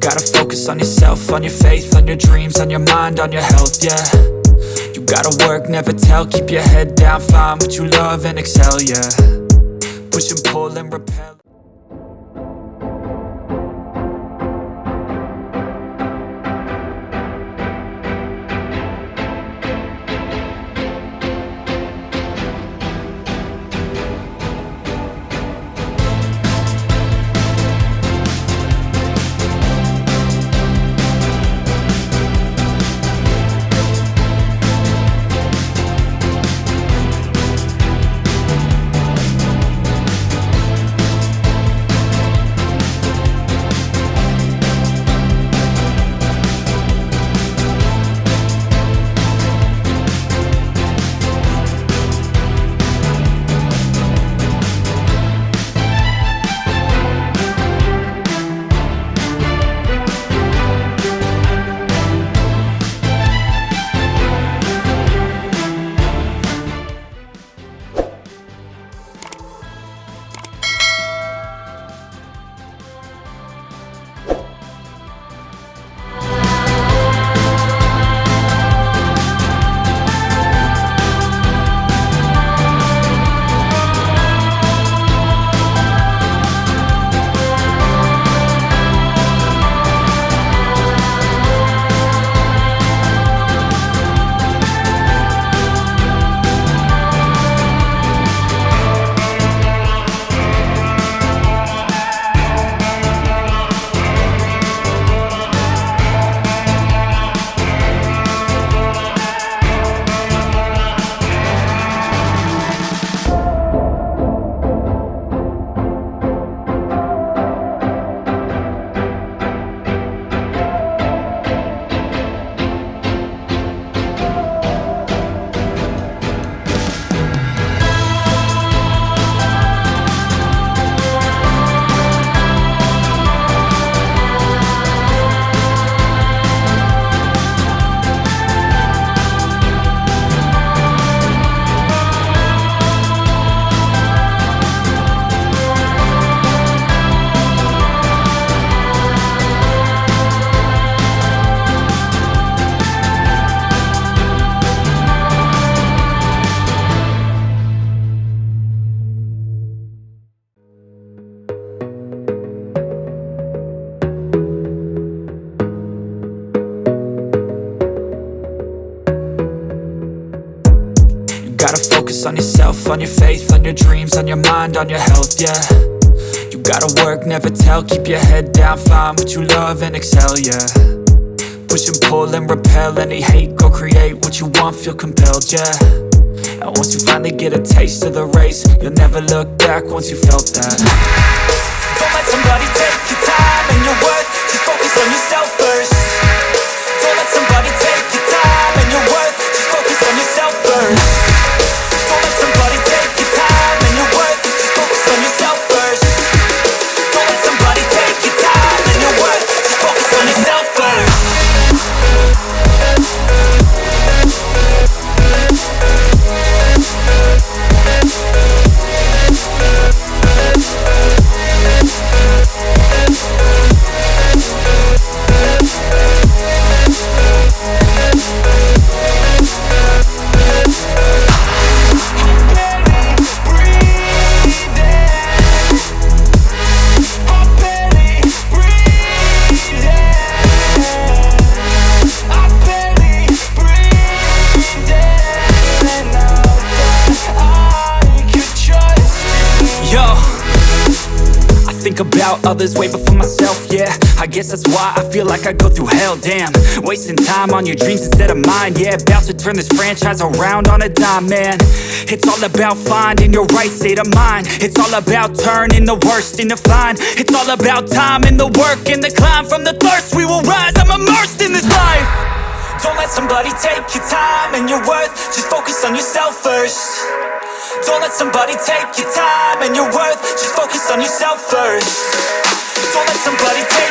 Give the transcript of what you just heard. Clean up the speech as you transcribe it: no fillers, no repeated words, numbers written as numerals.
gotta focus on yourself, on your faith, on your dreams, on your mind, on your health, yeah. You gotta work, never tell, keep your head down, find what you love and excel, yeah. Push and pull and repel. Gotta focus on yourself, on your faith, on your dreams, on your mind, on your health, yeah. You gotta work, never tell, keep your head down, find what you love and excel, yeah. Push and pull and repel any hate, go create what you want, feel compelled, yeah. And once you finally get a taste of the race, you'll never look back once you felt that. Don't let somebody take your time and your worth, just focus on yourself first. Don't let somebody take your time and your worth, just focus on yourself first. About others way before myself, yeah. I guess that's why I feel like I go through hell, damn. Wasting time on your dreams instead of mine, yeah. About to turn this franchise around on a dime, man. It's all about finding your right state of mind. It's all about turning the worst into fine. It's all about time and the work and the climb. From the thirst we will rise, I'm immersed in this life. Don't let somebody take your time and your worth, just focus on yourself first. Don't let somebody take your time and your worth, just focus on yourself first. Don't let somebody take